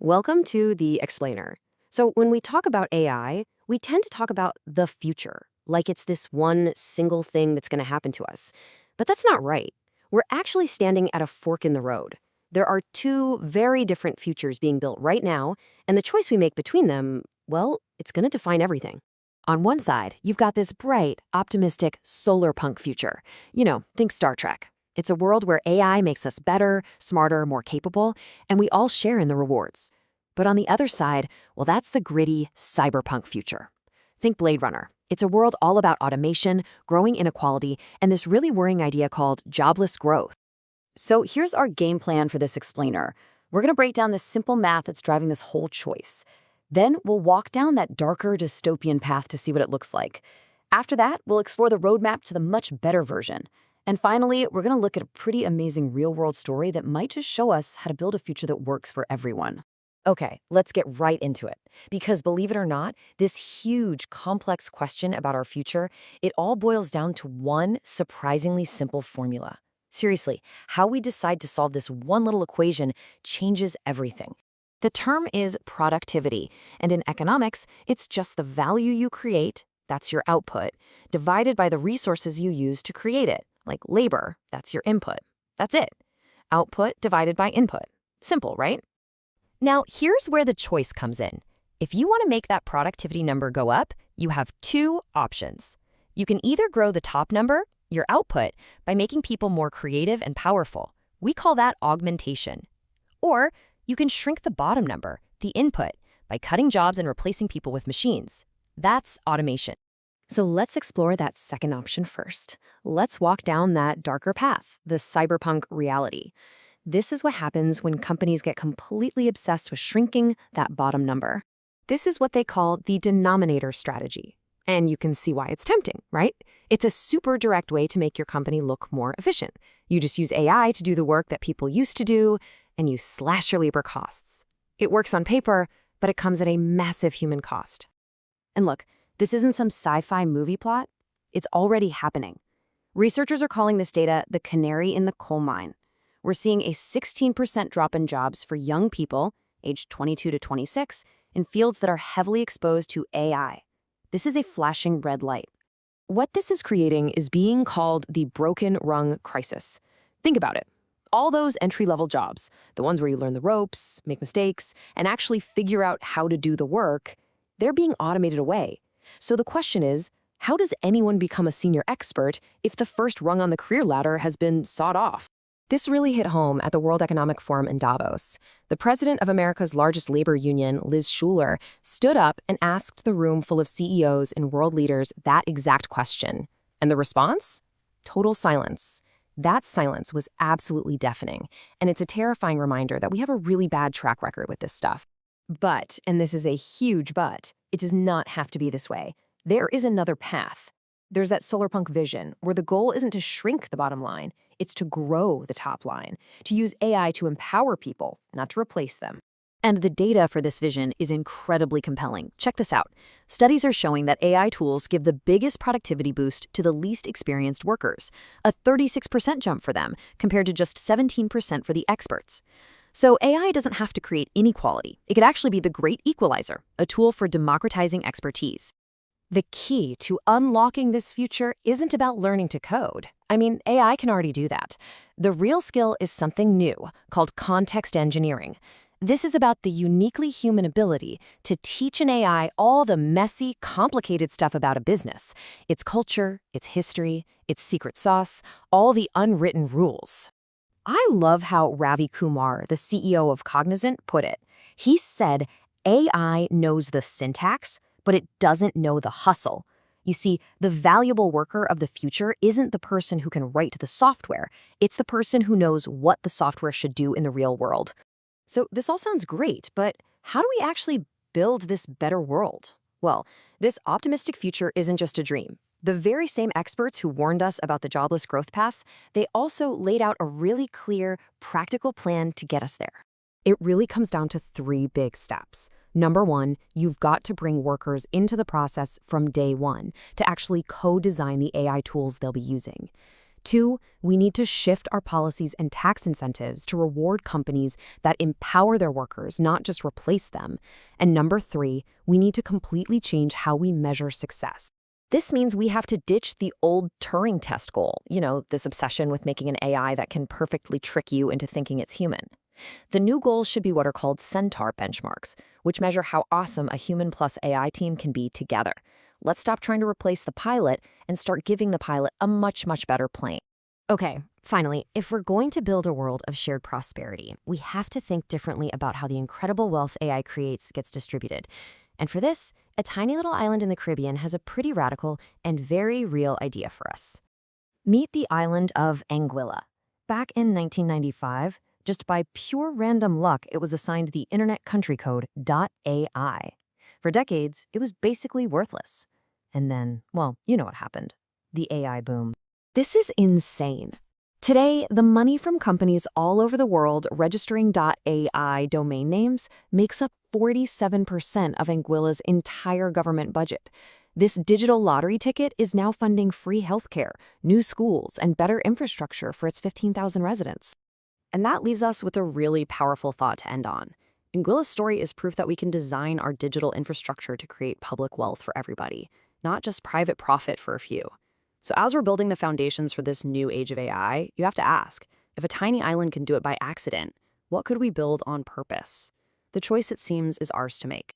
Welcome to the Explainer. So, when we talk about AI, we tend to talk about the future, like it's this one single thing that's going to happen to us. But that's not right. We're actually standing at a fork in the road. There are two very different futures being built right now, and the choice we make between them, well, it's going to define everything. On one side, you've got this bright, optimistic, solar punk future. Think Star Trek. It's a world where AI makes us better, smarter, more capable, and we all share in the rewards. But on the other side, well, that's the gritty, cyberpunk future. Think Blade Runner. It's a world all about automation, growing inequality, and this really worrying idea called jobless growth. So here's our game plan for this explainer. We're going to break down this simple math that's driving this whole choice. Then we'll walk down that darker dystopian path to see what it looks like. After that, we'll explore the roadmap to the much better version. And finally, we're going to look at a pretty amazing real-world story that might just show us how to build a future that works for everyone. Okay, let's get right into it. Because believe it or not, this huge, complex question about our future, it all boils down to one surprisingly simple formula. Seriously, how we decide to solve this one little equation changes everything. The term is productivity, and in economics, it's just the value you create, that's your output, divided by the resources you use to create it, like labor, that's your input. That's it. Output divided by input. Simple, right? Now, here's where the choice comes in. If you want to make that productivity number go up, you have two options. You can either grow the top number, your output, by making people more creative and powerful. We call that augmentation. Or you can shrink the bottom number, the input, by cutting jobs and replacing people with machines. That's automation. So let's explore that second option first. Let's walk down that darker path, the cyberpunk reality. This is what happens when companies get completely obsessed with shrinking that bottom number. This is what they call the denominator strategy. And you can see why it's tempting, right? It's a super direct way to make your company look more efficient. You just use AI to do the work that people used to do, and you slash your labor costs. It works on paper, but it comes at a massive human cost. And look, this isn't some sci-fi movie plot. It's already happening. Researchers are calling this data the canary in the coal mine. We're seeing a 16% drop in jobs for young people, aged 22 to 26, in fields that are heavily exposed to AI. This is a flashing red light. What this is creating is being called the broken rung crisis. Think about it. All those entry-level jobs, the ones where you learn the ropes, make mistakes, and actually figure out how to do the work, they're being automated away. So the question is, how does anyone become a senior expert if the first rung on the career ladder has been sawed off? This really hit home at the World Economic Forum in Davos. The president of America's largest labor union, Liz Schuler, stood up and asked the room full of CEOs and world leaders that exact question. And the response? Total silence. That silence was absolutely deafening, and it's a terrifying reminder that we have a really bad track record with this stuff. But, and this is a huge but, it does not have to be this way. There is another path. There's that solarpunk vision, where the goal isn't to shrink the bottom line, it's to grow the top line, to use AI to empower people, not to replace them. And the data for this vision is incredibly compelling. Check this out. Studies are showing that AI tools give the biggest productivity boost to the least experienced workers, a 36% jump for them, compared to just 17% for the experts. So AI doesn't have to create inequality. It could actually be the great equalizer, a tool for democratizing expertise. The key to unlocking this future isn't about learning to code. I mean, AI can already do that. The real skill is something new, called context engineering. This is about the uniquely human ability to teach an AI all the messy, complicated stuff about a business. Its culture, its history, its secret sauce, all the unwritten rules. I love how Ravi Kumar, the CEO of Cognizant, put it. He said, AI knows the syntax, but it doesn't know the hustle. You see, the valuable worker of the future isn't the person who can write the software. It's the person who knows what the software should do in the real world. So this all sounds great, but how do we actually build this better world? Well, this optimistic future isn't just a dream. The very same experts who warned us about the jobless growth path, they also laid out a really clear, practical plan to get us there. It really comes down to three big steps. Number one, you've got to bring workers into the process from day one to actually co-design the AI tools they'll be using. 2, we need to shift our policies and tax incentives to reward companies that empower their workers, not just replace them. And number 3, we need to completely change how we measure success. This means we have to ditch the old Turing test goal, this obsession with making an AI that can perfectly trick you into thinking it's human. The new goals should be what are called Centaur benchmarks, which measure how awesome a human plus AI team can be together. Let's stop trying to replace the pilot and start giving the pilot a much, much better plane. Okay, finally, if we're going to build a world of shared prosperity, we have to think differently about how the incredible wealth AI creates gets distributed. And for this, a tiny little island in the Caribbean has a pretty radical and very real idea for us. Meet the island of Anguilla. Back in 1995, just by pure random luck, it was assigned the Internet Country Code .ai. For decades, it was basically worthless. And then, well, you know what happened. The AI boom. This is insane. Today, the money from companies all over the world registering .ai domain names makes up 47% of Anguilla's entire government budget. This digital lottery ticket is now funding free healthcare, new schools, and better infrastructure for its 15,000 residents. And that leaves us with a really powerful thought to end on. Anguilla's story is proof that we can design our digital infrastructure to create public wealth for everybody, not just private profit for a few. So as we're building the foundations for this new age of AI, you have to ask, if a tiny island can do it by accident, what could we build on purpose? The choice, it seems, is ours to make.